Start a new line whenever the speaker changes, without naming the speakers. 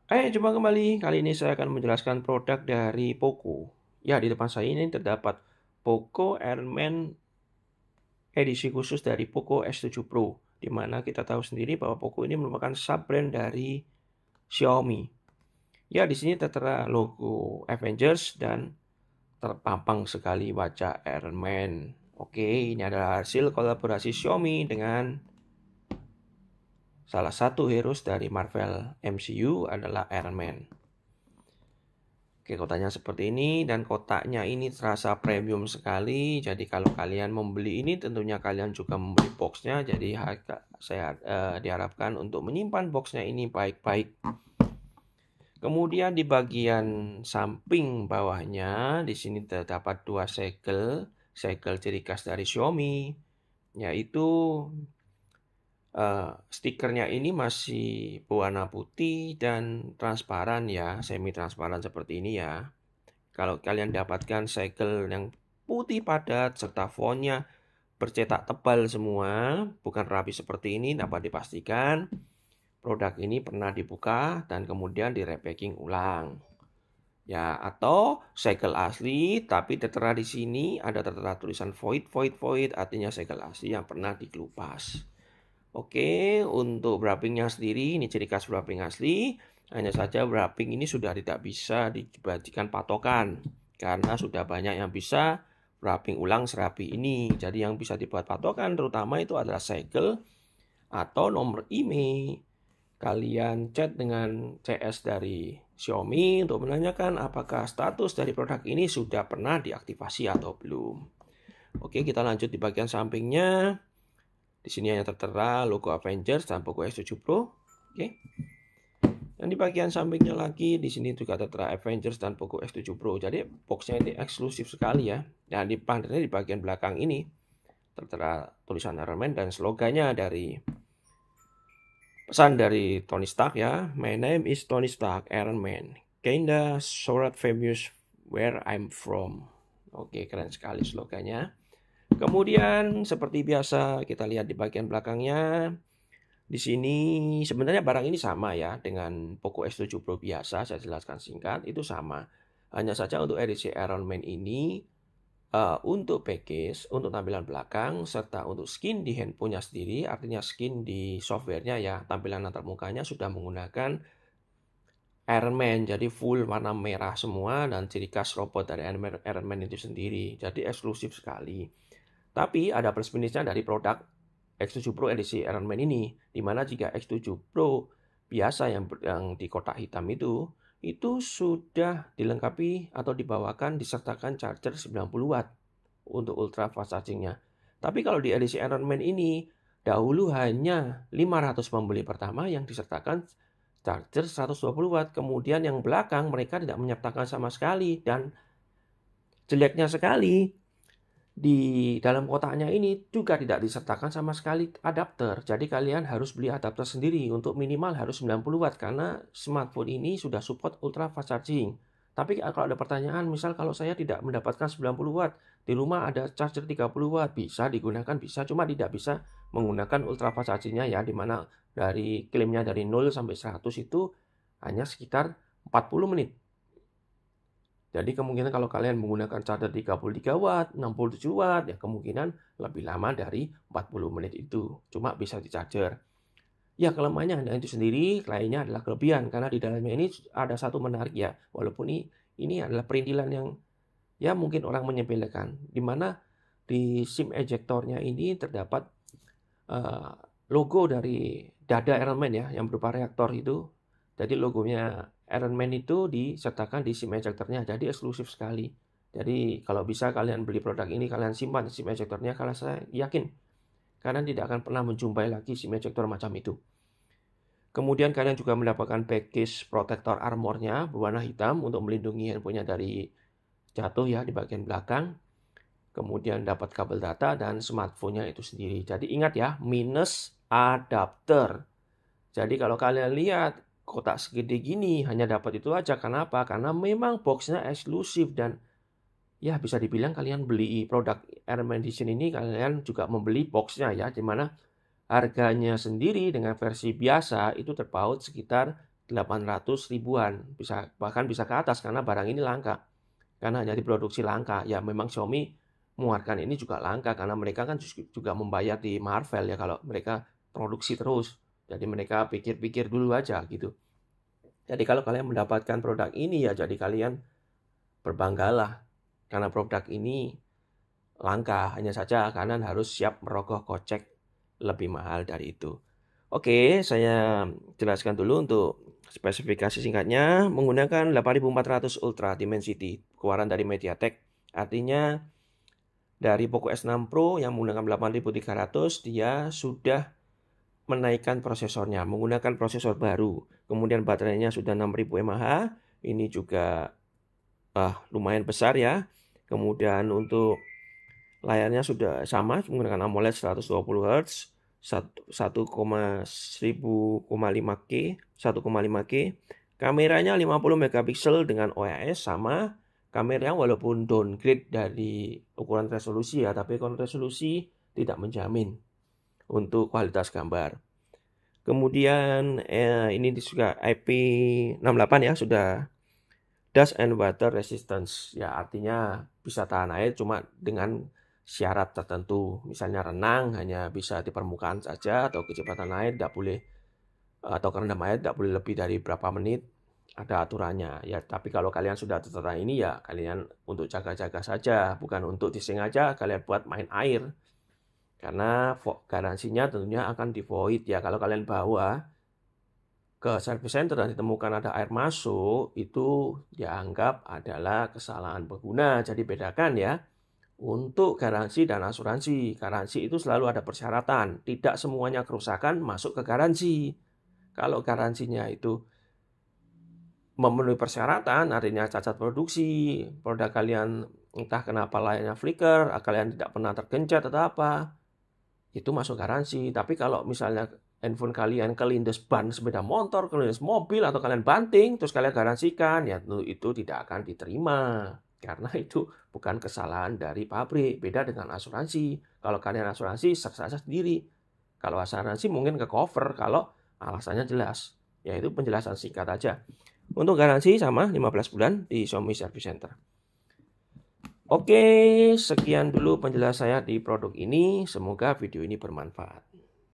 Jumpa kembali. Kali ini saya akan menjelaskan produk dari Poco. Ya, di depan saya ini terdapat Poco Airman edisi khusus dari Poco S7 Pro, di mana kita tahu sendiri bahwa Poco ini merupakan sub-brand dari Xiaomi. Ya, di sini tertera logo Avengers dan terpampang sekali wajah Iron Man. Oke, ini adalah hasil kolaborasi Xiaomi dengan salah satu heroes dari Marvel MCU adalah Iron Man. Oke, kotaknya seperti ini dan kotaknya ini terasa premium sekali. Jadi kalau kalian membeli ini tentunya kalian juga membeli boxnya. Jadi saya diharapkan untuk menyimpan boxnya ini baik-baik. Kemudian di bagian samping bawahnya di sini terdapat dua segel ciri khas dari Xiaomi, yaitu stikernya ini masih berwarna putih dan transparan ya, semi transparan seperti ini ya. Kalau kalian dapatkan segel yang putih padat serta fontnya bercetak tebal semua, bukan rapi seperti ini, dapat dipastikan produk ini pernah dibuka dan kemudian direpacking ulang. Ya, atau segel asli tapi tertera di sini ada tertera tulisan void artinya segel asli yang pernah dikelupas. Oke, untuk wrappingnya sendiri, ini ciri khas wrapping asli. Hanya saja wrapping ini sudah tidak bisa dijadikan patokan. Karena sudah banyak yang bisa wrapping ulang serapi ini. Jadi yang bisa dibuat patokan terutama itu adalah segel atau nomor IMEI. Kalian chat dengan CS dari Xiaomi untuk menanyakan apakah status dari produk ini sudah pernah diaktifasi atau belum. Oke, kita lanjut di bagian sampingnya. Di sini hanya tertera logo Avengers dan Poco S7 Pro. Oke. Dan di bagian sampingnya lagi, di sini juga tertera Avengers dan Poco S7 Pro. Jadi boxnya ini eksklusif sekali ya. Dan di bagian belakang ini tertera tulisan Iron Man dan slogannya dari pesan dari Tony Stark ya. My name is Tony Stark, Iron Man. Kinda sort famous where I'm from. Oke, keren sekali slogannya. Kemudian seperti biasa kita lihat di bagian belakangnya. Di sini sebenarnya barang ini sama ya dengan Poco S7 Pro biasa, saya jelaskan singkat, itu sama. Hanya saja untuk edisi Iron Man ini untuk package, untuk tampilan belakang, serta untuk skin di handphonenya sendiri, artinya skin di softwarenya ya, tampilan antar mukanya sudah menggunakan Iron Man, jadi full warna merah semua dan ciri khas robot dari Iron Man itu sendiri, jadi eksklusif sekali. Tapi ada plus minusnya dari produk X7 Pro edisi Iron Man ini, dimana jika X7 Pro biasa yang di kotak hitam itu sudah dilengkapi atau dibawakan disertakan charger 90 watt untuk ultra fast chargingnya. Tapi kalau di edisi Iron Man ini, dahulu hanya 500 pembeli pertama yang disertakan charger 120 watt. Kemudian yang belakang mereka tidak menyertakan sama sekali dan jeleknya sekali. Di dalam kotaknya ini juga tidak disertakan sama sekali adapter. Jadi kalian harus beli adapter sendiri untuk minimal harus 90 watt karena smartphone ini sudah support ultra fast charging. Tapi kalau ada pertanyaan, misal kalau saya tidak mendapatkan 90 watt, di rumah ada charger 30 watt, bisa digunakan, bisa, cuma tidak bisa menggunakan ultra fast chargingnya ya, dimana dari klaimnya dari 0 sampai 100 itu hanya sekitar 40 menit. Jadi kemungkinan kalau kalian menggunakan charger 33 watt, 67 watt, ya kemungkinan lebih lama dari 40 menit itu. Cuma bisa di charger. Ya kelemahannya hanya itu sendiri, lainnya adalah kelebihan. Karena di dalamnya ini ada satu menarik ya. Walaupun ini adalah perintilan yang ya mungkin orang menyepelekan. Dimana di SIM ejectornya ini terdapat logo dari dada Iron Man ya, yang berupa reaktor itu. Jadi logonya Iron Man itu disertakan di SIM ejectornya, jadi eksklusif sekali. Jadi kalau bisa kalian beli produk ini, kalian simpan SIM ejectornya, karena saya yakin kalian tidak akan pernah menjumpai lagi SIM ejector macam itu. Kemudian kalian juga mendapatkan package protector armornya berwarna hitam untuk melindungi handphonenya dari jatuh ya di bagian belakang. Kemudian dapat kabel data dan smartphone-nya itu sendiri. Jadi ingat ya, minus adapter. Jadi kalau kalian lihat kotak segede gini hanya dapat itu aja. Kenapa? Karena memang boxnya eksklusif dan ya bisa dibilang kalian beli produk Iron Man Edition ini kalian juga membeli boxnya ya. Dimana harganya sendiri dengan versi biasa itu terpaut sekitar 800 ribuan, bahkan bisa ke atas karena barang ini langka. Karena hanya diproduksi langka. Ya memang Xiaomi mengeluarkan ini juga langka karena mereka kan juga membayar di Marvel ya kalau mereka produksi terus. Jadi mereka pikir-pikir dulu aja gitu. Jadi kalau kalian mendapatkan produk ini ya jadi kalian berbanggalah karena produk ini langka. Hanya saja kalian harus siap merogoh kocek lebih mahal dari itu. Oke, saya jelaskan dulu untuk spesifikasi singkatnya. Menggunakan 8400 Ultra Dimensity, keluaran dari MediaTek. Artinya dari Poco S6 Pro yang menggunakan 8300, dia sudah menaikkan prosesornya, menggunakan prosesor baru. Kemudian baterainya sudah 6000 mAh, ini juga lumayan besar ya. Kemudian untuk layarnya sudah sama, menggunakan AMOLED 120 Hz. 1,5K. Kameranya 50 megapiksel dengan OIS sama. Kameranya walaupun downgrade dari ukuran resolusi ya, tapi ukuran resolusi tidak menjamin untuk kualitas gambar. Kemudian ini juga IP68 ya, sudah dust and water resistance. Ya artinya bisa tahan air cuma dengan syarat tertentu, misalnya renang hanya bisa di permukaan saja atau kecepatan air tidak boleh atau kerendam air tidak boleh lebih dari berapa menit, ada aturannya ya. Tapi kalau kalian sudah tertera ini ya kalian untuk jaga-jaga saja, bukan untuk disengaja kalian buat main air karena garansinya tentunya akan di void ya. Kalau kalian bawa ke service center dan ditemukan ada air masuk, itu dianggap adalah kesalahan pengguna. Jadi bedakan ya. Untuk garansi dan asuransi, garansi itu selalu ada persyaratan. Tidak semuanya kerusakan masuk ke garansi. Kalau garansinya itu memenuhi persyaratan, artinya cacat produksi, produk kalian entah kenapa layarnya flicker, kalian tidak pernah tergencet atau apa, itu masuk garansi. Tapi kalau misalnya handphone kalian kelindes ban sepeda motor, kelindes mobil, atau kalian banting, terus kalian garansikan, ya itu tidak akan diterima. Karena itu bukan kesalahan dari pabrik, beda dengan asuransi. Kalau kalian asuransi, saja sendiri. Kalau asuransi mungkin ke cover, kalau alasannya jelas. Yaitu penjelasan singkat aja. Untuk garansi sama 15 bulan di Xiaomi Service Center. Oke, sekian dulu penjelasan saya di produk ini. Semoga video ini bermanfaat.